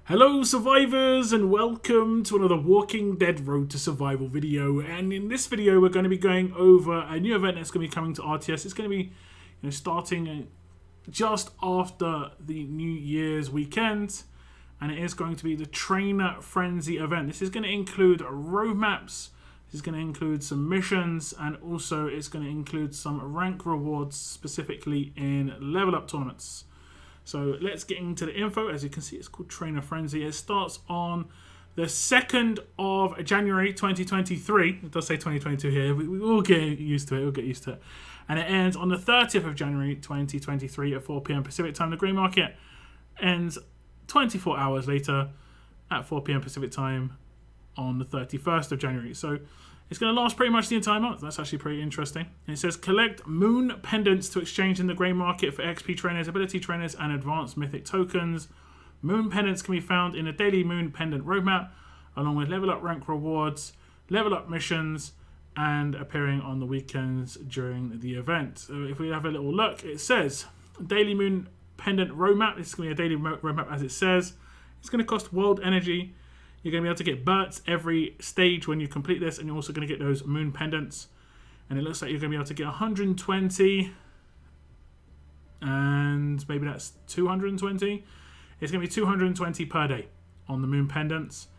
Hello survivors and welcome to another Walking Dead Road to Survival video, and in this video we're going to be going over a new event that's going to be coming to RTS. It's going to be starting just after the New Year's weekend, and it is going to be the Trainer Frenzy event. This is going to include roadmaps, this is going to include some missions, and also it's going to include some rank rewards specifically in level up tournaments. So let's get into the info. As you can see, it's called Trainer Frenzy. It starts on the 2nd of January 2023. It does say 2022 here. We will get used to it. We'll get used to it. And it ends on the 30th of January 2023 at 4 p.m. Pacific time. The green market ends 24 hours later at 4 p.m. Pacific time on the 31st of January. So it's going to last pretty much the entire month. That's actually pretty interesting. And it says collect moon pendants to exchange in the grey market for XP trainers, ability trainers, and advanced mythic tokens. Moon pendants can be found in a daily moon pendant roadmap, along with level up rank rewards, level up missions, and appearing on the weekends during the event. So if we have a little look, it says daily moon pendant roadmap. This is going to be a daily roadmap as it says. It's going to cost world energy. You're going to be able to get burts every stage when you complete this, and you're also going to get those moon pendants. And it looks like you're going to be able to get 120, and maybe that's 220. It's going to be 220 per day on the moon pendants.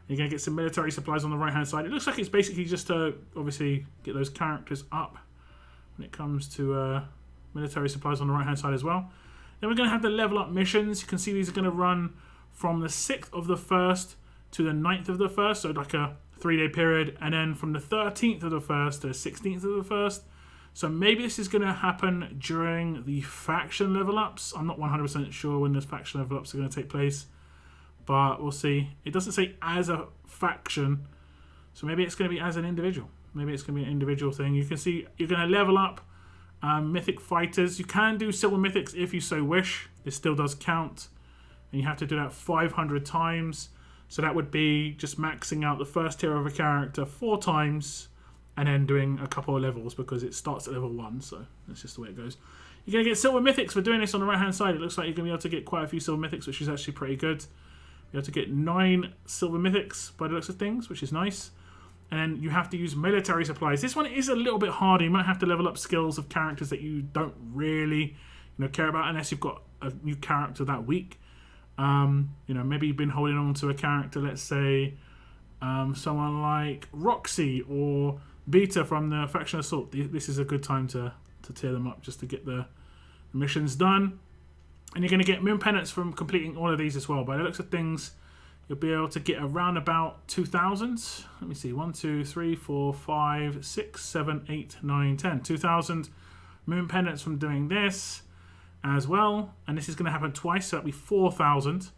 You're going to get some military supplies on the right-hand side. It looks like it's basically just to, obviously, get those characters up when it comes to military supplies on the right-hand side as well. Then we're going to have the level up missions. You can see these are going to run from the 6th of the 1st to the 9th of the 1st, so like a 3-day period, and then from the 13th of the 1st to the 16th of the 1st. So maybe this is going to happen during the faction level ups. I'm not 100% sure when the faction level ups are going to take place, but we'll see. It doesn't say as a faction, so maybe it's going to be as an individual. Maybe it's going to be an individual thing. You can see you're going to level up mythic fighters. You can do silver mythics if you so wish. This still does count, and you have to do that 500 times. So that would be just maxing out the first tier of a character 4 times and then doing a couple of levels because it starts at level 1. So that's just the way it goes. You're going to get silver mythics for doing this on the right hand side. It looks like you're going to be able to get quite a few silver mythics, which is actually pretty good. You're able to get 9 silver mythics by the looks of things, which is nice. And then you have to use military supplies. This one is a little bit harder. You might have to level up skills of characters that you don't really care about unless you've got a new character that week. Maybe you've been holding on to a character, let's say someone like Roxy or Beta from the Faction Assault. This is a good time to tear them up just to get the missions done. And you're going to get moon pendants from completing all of these as well. By the looks of things, you'll be able to get around about 2,000. Let me see, 1, 2, 3, 4, 5, 6, 7, 8, 9, 10. 2,000 moon pendants from doing this as well, and this is going to happen twice, so that'll be 4,000.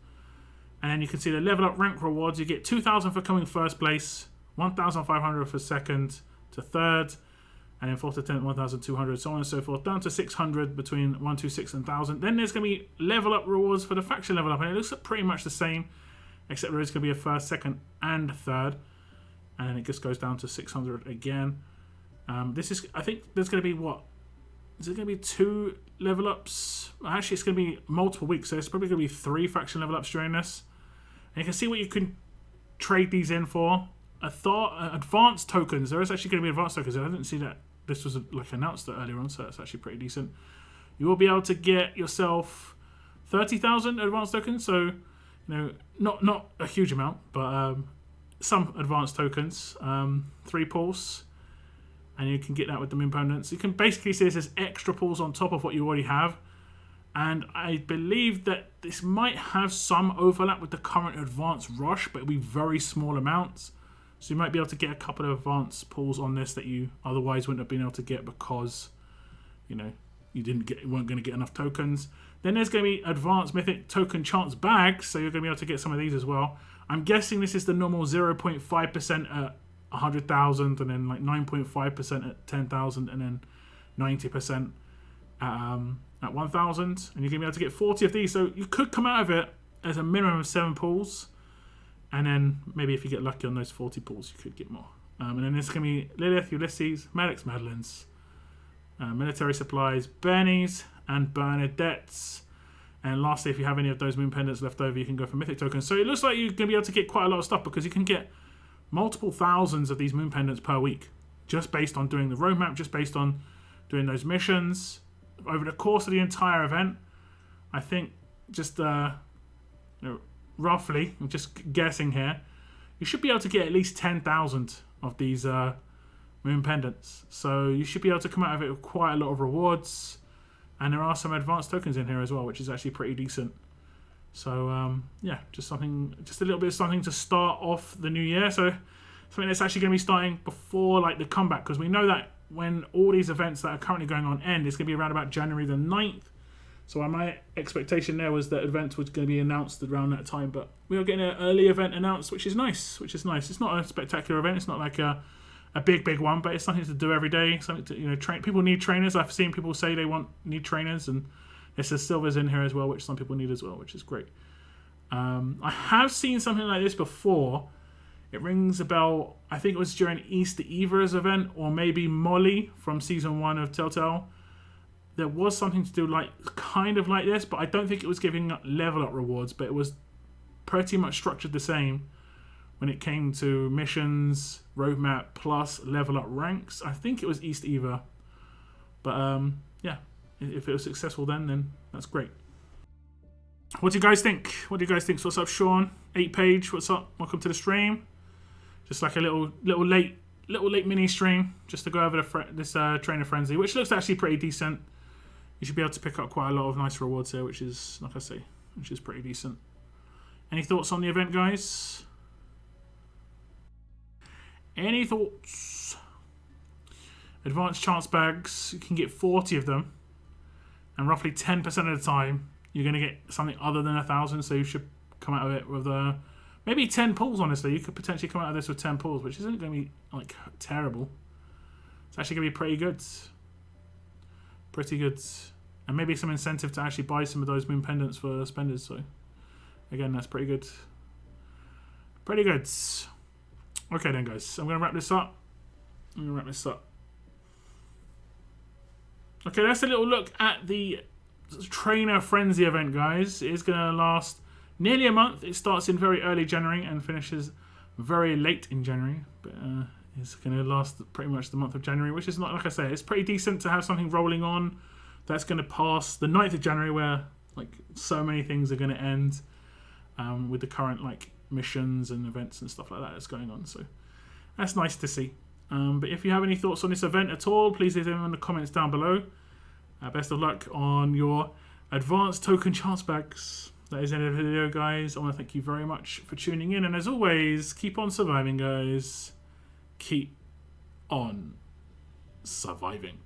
And then you can see the level up rank rewards. You get 2,000 for coming first place, 1,500 for second to third, and then 4th to 10th, 1,200, so on and so forth, down to 600 between 126 and 1,000. Then there's going to be level up rewards for the faction level up, and it looks pretty much the same, except there is going to be a first, second, and third, and then it just goes down to 600 again. I think there's going to be what? Is it going to be 2 level ups? Actually, it's going to be multiple weeks, so it's probably going to be 3 faction level ups during this. And you can see what you can trade these in for. Advanced tokens. There is actually going to be advanced tokens. I didn't see that this was announced earlier on, so that's actually pretty decent. You will be able to get yourself 30,000 advanced tokens. So, not a huge amount, but some advanced tokens. 3 pulse. And you can get that with the moon pendants. You can basically see this as extra pulls on top of what you already have. And I believe that this might have some overlap with the current advanced rush, but it'll be very small amounts. So you might be able to get a couple of advanced pulls on this that you otherwise wouldn't have been able to get because, you weren't going to get enough tokens. Then there's going to be advanced mythic token chance bags, so you're going to be able to get some of these as well. I'm guessing this is the normal 0.5% at 100,000, and then like 9.5% at 10,000, and then 90% at 1,000, and you're gonna be able to get 40 of these. So you could come out of it as a minimum of 7 pulls, and then maybe if you get lucky on those 40 pulls, you could get more. And then there's gonna be Lilith, Ulysses, Maddox, Madeline's, military supplies, Bernie's, and Bernadette's. And lastly, if you have any of those moon pendants left over, you can go for mythic tokens. So it looks like you're going to be able to get quite a lot of stuff, because you can get multiple thousands of these moon pendants per week, just based on doing the roadmap, just based on doing those missions over the course of the entire event. I think just roughly, I'm just guessing here, you should be able to get at least 10,000 of these moon pendants. So you should be able to come out of it with quite a lot of rewards. And there are some advanced tokens in here as well, which is actually pretty decent. So yeah, just a little bit of something to start off the new year. So something that's actually going to be starting before like the comeback, because we know that when all these events that are currently going on end, it's going to be around about January the 9th. So my expectation there was that event was going to be announced around that time, but we are getting an early event announced, which is nice. It's not a spectacular event. It's not like a big one, but it's something to do every day. Something to train. People need trainers. I've seen people say they need trainers, and it says silvers in here as well, which some people need as well, which is great. I have seen something like this before. It rings a bell. I think it was during Easter Eva's event, or maybe Molly from season 1 of Telltale. There was something to do kind of like this, but I don't think it was giving level up rewards, but it was pretty much structured the same when it came to missions, roadmap, plus level up ranks. I think it was East Eva. But yeah, if it was successful then that's great. What do you guys think? What's up, Sean? 8Page, what's up? Welcome to the stream. Just like a little late mini stream, just to go over this trainer frenzy, which looks actually pretty decent. You should be able to pick up quite a lot of nice rewards here, which is, like I say, which is pretty decent. Any thoughts on the event, guys? Any thoughts? Advanced chance bags, you can get 40 of them, and roughly 10% of the time you're going to get something other than 1,000, so you should come out of it with maybe 10 pulls. Honestly, you could potentially come out of this with 10 pulls, which isn't going to be terrible. It's actually going to be pretty good. And maybe some incentive to actually buy some of those moon pendants for spenders. So again, that's pretty good. Okay then, guys, I'm going to wrap this up. Okay, that's a little look at the Trainer Frenzy event, guys. It is going to last nearly a month. It starts in very early January and finishes very late in January. But it's going to last pretty much the month of January, which is not, like I say, it's pretty decent to have something rolling on that's going to pass the 9th of January, where so many things are going to end with the current missions and events and stuff like that that's going on. So that's nice to see. But if you have any thoughts on this event at all, please leave them in the comments down below. Best of luck on your advanced token chance bags. That is the end of the video, guys. I want to thank you very much for tuning in, and as always, keep on surviving, guys. Keep on surviving.